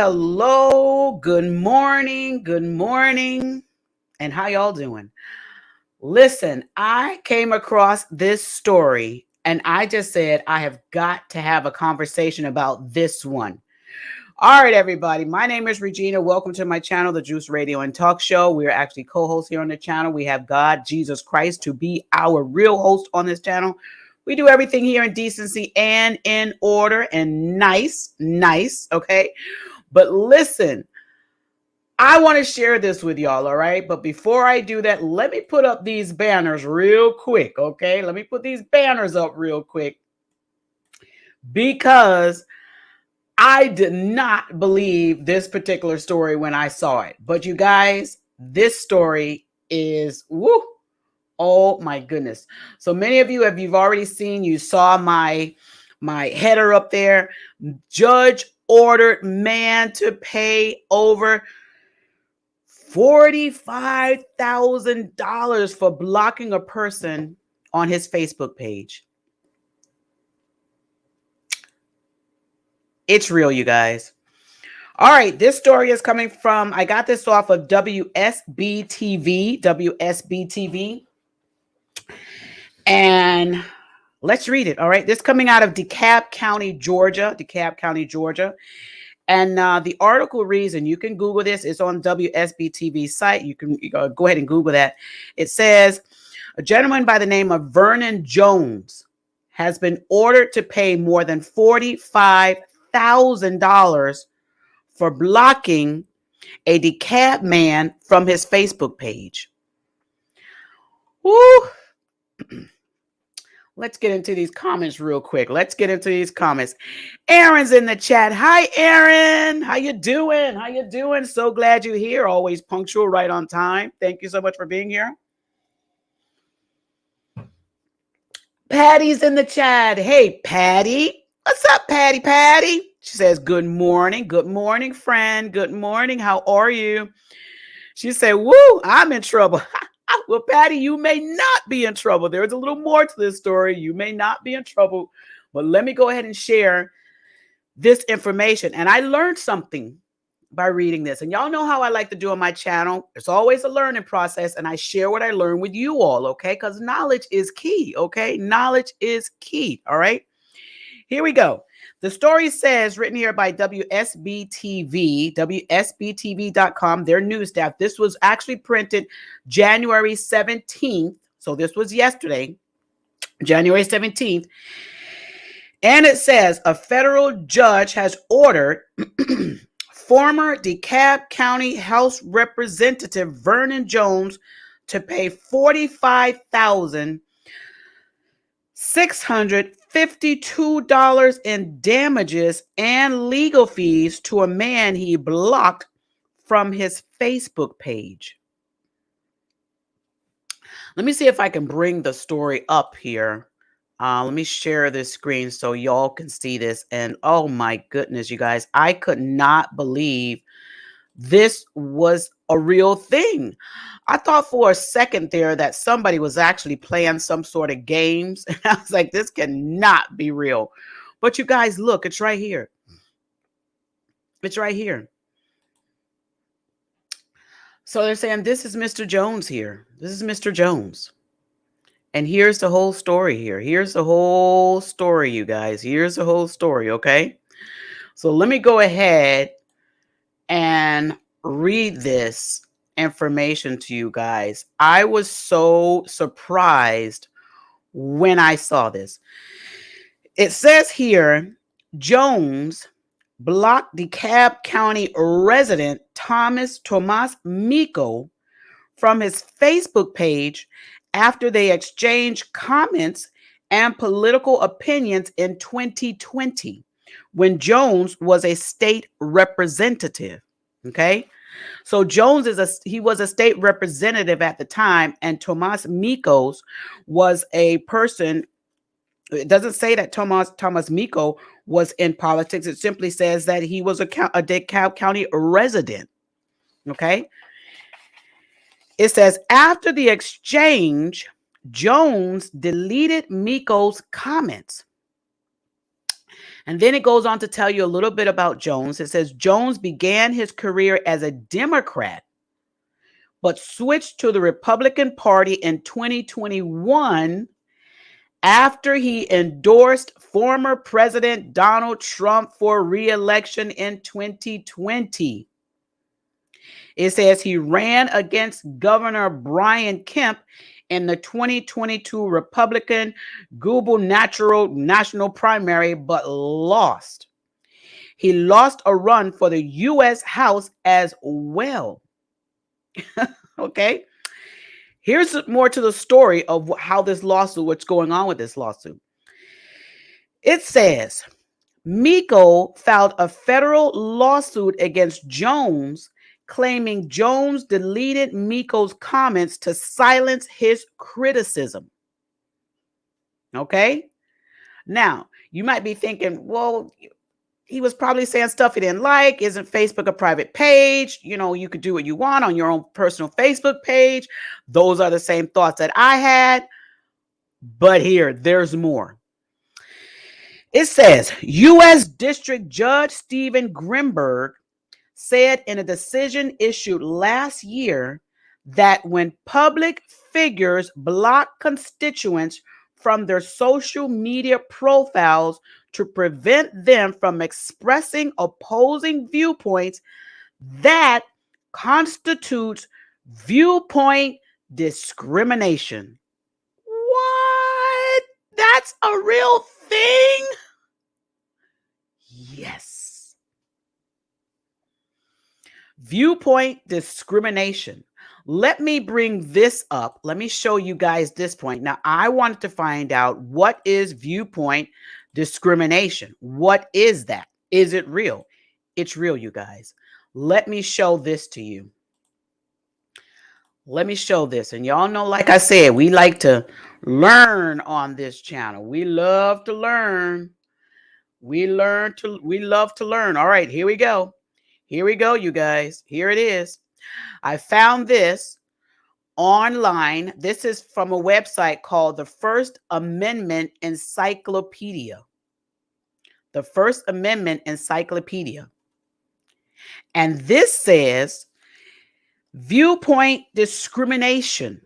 Hello. Good morning. Good morning. And how y'all doing? Listen, I came across this story and I just said, I have got to have a conversation about this one. All right, everybody. My name is Regina. Welcome to my channel, The Juice Radio and Talk Show. We are actually co-hosts here on the channel. We have God, Jesus Christ, to be our real host on this channel. We do everything here in decency and in order and nice, okay? But listen, I want to share this with y'all, all right? But before I do that, let me put up these banners real quick, okay? Let me put these banners up real quick because I did not believe this particular story when I saw it. But you guys, this story is, woo, oh my goodness. So many of you, if you've already seen, you saw my header up there. Judge ordered man to pay over $45,000 for blocking a person on his Facebook page. It's real, you guys. All right, this story is coming from, I got this off of WSB-TV. And let's read it, all right? This coming out of DeKalb County, Georgia. And the article reads, and you can Google this, it's on WSB-TV site. You can go ahead and Google that. It says, a gentleman by the name of Vernon Jones has been ordered to pay more than $45,000 for blocking a DeKalb man from his Facebook page. Woo! Let's get into these comments real quick. Aaron's in the chat. Hi, Aaron. How you doing? So glad you're here. Always punctual, right on time. Thank you so much for being here. Patty's in the chat. Hey, Patty. What's up, Patty? She says, good morning. Good morning, friend. Good morning. How are you? She said, woo, I'm in trouble. Well, Patty, you may not be in trouble. There's a little more to this story. You may not be in trouble, but let me go ahead and share this information. And I learned something by reading this. And y'all know how I like to do on my channel. It's always a learning process, and I share what I learned with you all, okay? Because knowledge is key, okay? Knowledge is key, all right? Here we go. The story says, written here by WSB-TV, WSBTV.com, their news staff. This was actually printed January 17th. So this was yesterday, January 17th. And it says, a federal judge has ordered former DeKalb County House Representative Vernon Jones to pay $45,652 in damages and legal fees to a man he blocked from his Facebook page. Let me see if I can bring the story up here. Let me share this screen so y'all can see this. And oh my goodness, you guys, I could not believe this was a real thing. I thought for a second there that somebody was actually playing some sort of games. And I was like, this cannot be real. But you guys, look, it's right here. It's right here. So they're saying, this is Mr. Jones here. This is Mr. Jones. And here's the whole story here. Here's the whole story, you guys. Here's the whole story, okay? So let me go ahead and read this information to you guys. I was so surprised when I saw this. It says here, Jones blocked DeKalb County resident Tomas Miko from his Facebook page after they exchanged comments and political opinions in 2020 when Jones was a state representative. Okay. So Jones was a state representative at the time, and Tomas Mikos was a person. It doesn't say that Tomas Miko was in politics. It simply says that he was a DeKalb County resident. Okay. It says, after the exchange, Jones deleted Miko's comments. And then it goes on to tell you a little bit about Jones. It says Jones began his career as a Democrat, but switched to the Republican Party in 2021 after he endorsed former President Donald Trump for re-election in 2020. It says he ran against Governor Brian Kemp in the 2022 Republican gubernatorial national primary, but lost. He lost a run for the U.S. House as well. Okay. Here's more to the story of how this lawsuit, what's going on with this lawsuit. It says Miko filed a federal lawsuit against Jones, claiming Jones deleted Miko's comments to silence his criticism. Okay. Now, you might be thinking, well, he was probably saying stuff he didn't like. Isn't Facebook a private page? You know, you could do what you want on your own personal Facebook page. Those are the same thoughts that I had. But here, there's more. It says U.S. District Judge Stephen Grimberg said in a decision issued last year that when public figures block constituents from their social media profiles to prevent them from expressing opposing viewpoints, that constitutes viewpoint discrimination. What? That's a real thing? Yes. Viewpoint discrimination. Let me bring this up. Let me show you guys this point. Now, I wanted to find out, what is viewpoint discrimination? What is that? Is it real? It's real, you guys. Let me show this to you. Let me show this. And y'all know, like I said, we like to learn on this channel. We love to learn. We love to learn. All right, here we go. Here we go, you guys. Here it is. I found this online. This is from a website called the First Amendment Encyclopedia. The First Amendment Encyclopedia. And this says viewpoint discrimination.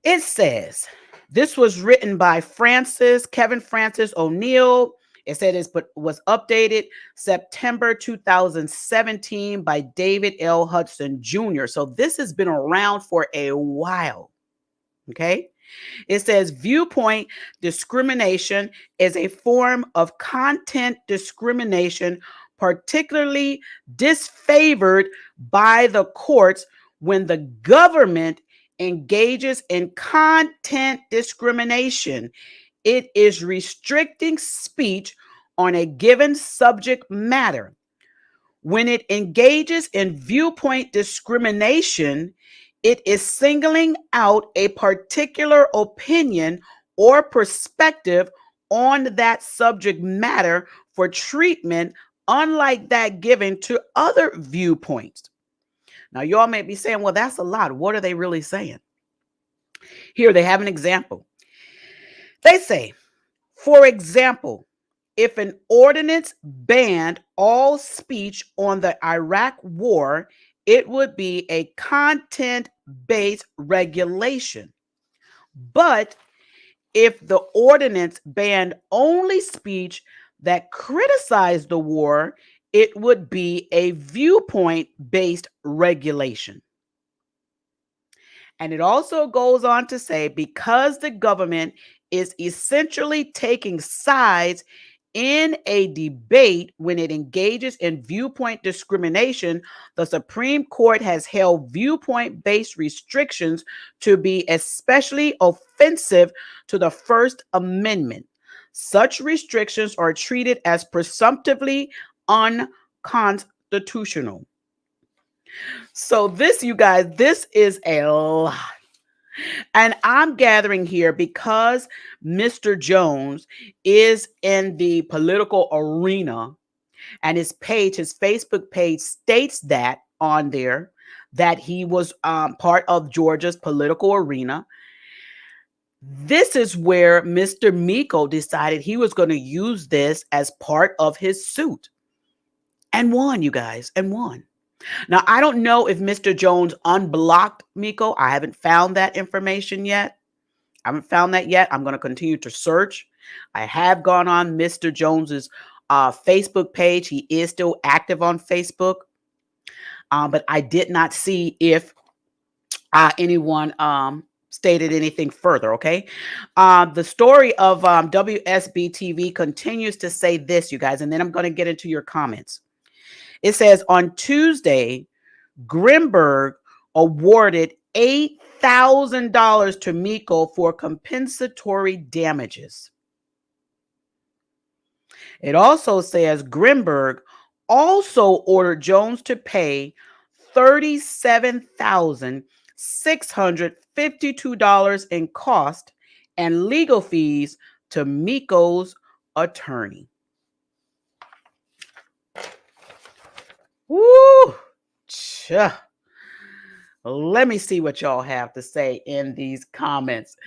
It says this was written by Kevin Francis O'Neill. It said it was updated September 2017 by David L. Hudson Jr. So this has been around for a while. Okay. It says viewpoint discrimination is a form of content discrimination, particularly disfavored by the courts when the government engages in content discrimination. It is restricting speech on a given subject matter. When it engages in viewpoint discrimination, it is singling out a particular opinion or perspective on that subject matter for treatment, unlike that given to other viewpoints. Now, y'all may be saying, well, that's a lot. What are they really saying? Here, they have an example. They say, for example, if an ordinance banned all speech on the Iraq war, it would be a content-based regulation. But if the ordinance banned only speech that criticized the war, it would be a viewpoint-based regulation. And it also goes on to say, because the government is essentially taking sides in a debate when it engages in viewpoint discrimination, the Supreme Court has held viewpoint-based restrictions to be especially offensive to the First Amendment. Such restrictions are treated as presumptively unconstitutional. So this, you guys, this is a lot. And I'm gathering here because Mr. Jones is in the political arena, and his Facebook page states that on there, that he was part of Georgia's political arena. This is where Mr. Miko decided he was going to use this as part of his suit and won, you guys, and won. Now, I don't know if Mr. Jones unblocked Miko. I haven't found that information yet. I haven't found that yet. I'm going to continue to search. I have gone on Mr. Jones's Facebook page. He is still active on Facebook, but I did not see if anyone stated anything further. Okay. The story of WSB TV continues to say this, you guys, and then I'm going to get into your comments. It says on Tuesday, Grimberg awarded $8,000 to Miko for compensatory damages. It also says Grimberg also ordered Jones to pay $37,652 in cost and legal fees to Miko's attorney. Woo! Let me see what y'all have to say in these comments.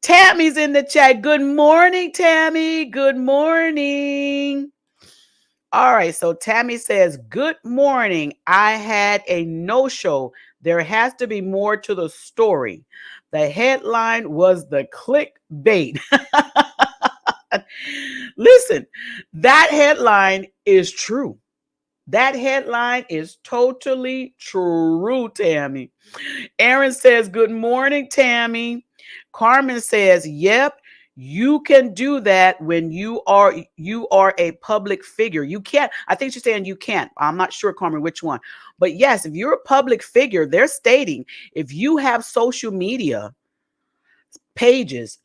Tammy's in the chat. Good morning, Tammy. Good morning. All right, so Tammy says, good morning. I had a no-show. There has to be more to the story. The headline was the clickbait. Listen, that headline is true. That headline is totally true, Tammy. Aaron says, good morning, Tammy. Carmen says, yep, you can do that when you are a public figure. You can't. I think she's saying you can't. I'm not sure, Carmen, which one. But yes, if you're a public figure, they're stating if you have social media pages,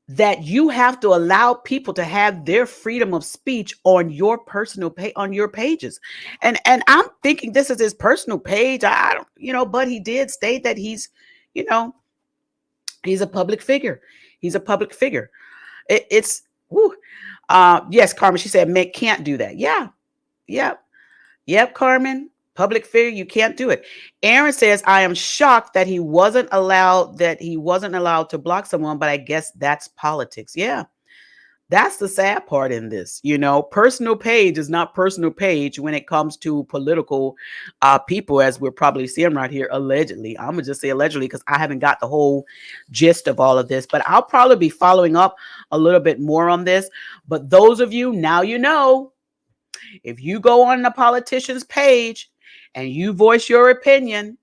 that you have to allow people to have their freedom of speech on your personal on your pages. And I'm thinking this is his personal page. I don't, but he did state that he's a public figure. He's a public figure. It's yes, Carmen, she said Mick can't do that. Yep, Carmen. Public figure, you can't do it. Aaron says, I am shocked that he wasn't allowed to block someone, but I guess that's politics. Yeah. That's the sad part in this. Personal page is not personal page when it comes to political people, as we're probably seeing right here, allegedly. I'm going to just say allegedly because I haven't got the whole gist of all of this, but I'll probably be following up a little bit more on this. But those of you, now you know, if you go on the politician's page and you voice your opinion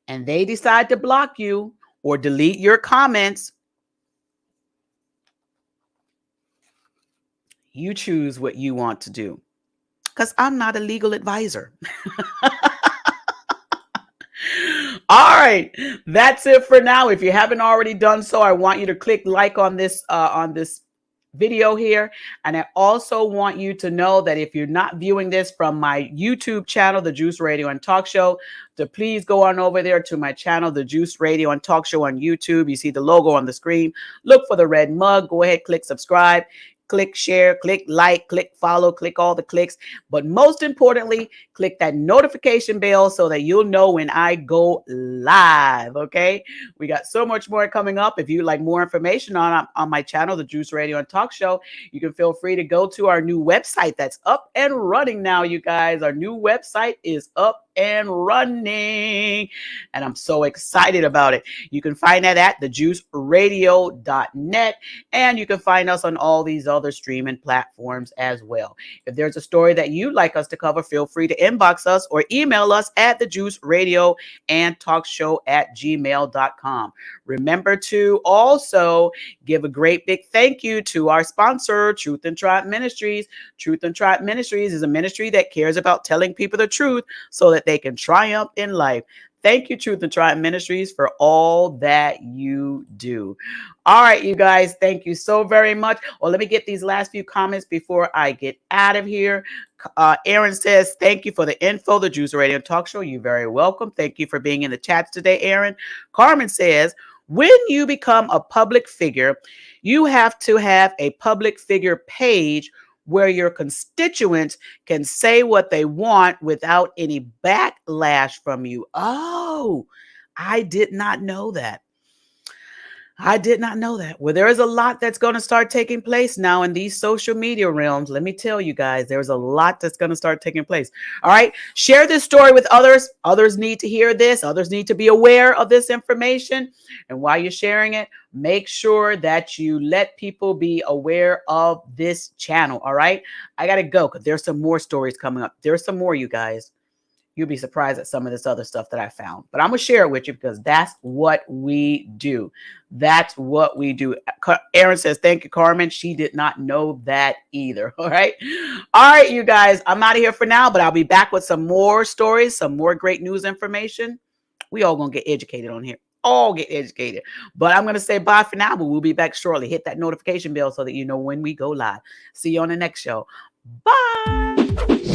and they decide to block you or delete your comments, you choose what you want to do, because I'm not a legal advisor. All right, that's it for now. If you haven't already done so, I want you to click like on this video here. And I also want you to know that if you're not viewing this from my YouTube channel, The Juice Radio and Talk Show, to please go on over there to my channel, The Juice Radio and Talk Show on YouTube. You see the logo on the screen. Look for the red mug. Go ahead, click subscribe. Click share, click like, click follow, click all the clicks. But most importantly, click that notification bell so that you'll know when I go live. Okay. We got so much more coming up. If you like more information on my channel, The Juice Radio and Talk Show, you can feel free to go to our new website that's up and running now, you guys. Our new website is up and running, and I'm so excited about it. You can find that at thejuiceradio.net, and you can find us on all these other streaming platforms as well. If there's a story that you'd like us to cover, feel free to inbox us or email us at thejuiceradio@gmail.com. Remember to also give a great big thank you to our sponsor, Truth and Triumph Ministries. Truth and Triumph Ministries is a ministry that cares about telling people the truth so that they can triumph in life. Thank you, Truth and Triumph Ministries, for all that you do. All right, you guys, thank you so very much. Well, let me get these last few comments before I get out of here. Aaron says, thank you for the info, The Juice Radio Talk Show. You're very welcome. Thank you for being in the chats today, Aaron. Carmen says, when you become a public figure, you have to have a public figure page where your constituents can say what they want without any backlash from you. Oh, I did not know that. I did not know that. Well, there is a lot that's going to start taking place now in these social media realms. Let me tell you guys, there's a lot that's going to start taking place. All right. Share this story with others. Others need to hear this. Others need to be aware of this information. And while you're sharing it, make sure that you let people be aware of this channel. All right. I got to go because there's some more stories coming up. There's some more, you guys. You'll be surprised at some of this other stuff that I found. But I'm going to share it with you because that's what we do. That's what we do. Aaron says, thank you, Carmen. She did not know that either. All right. All right, you guys. I'm out of here for now, but I'll be back with some more stories, some more great news information. We all going to get educated on here. All get educated. But I'm going to say bye for now, but we'll be back shortly. Hit that notification bell so that you know when we go live. See you on the next show. Bye.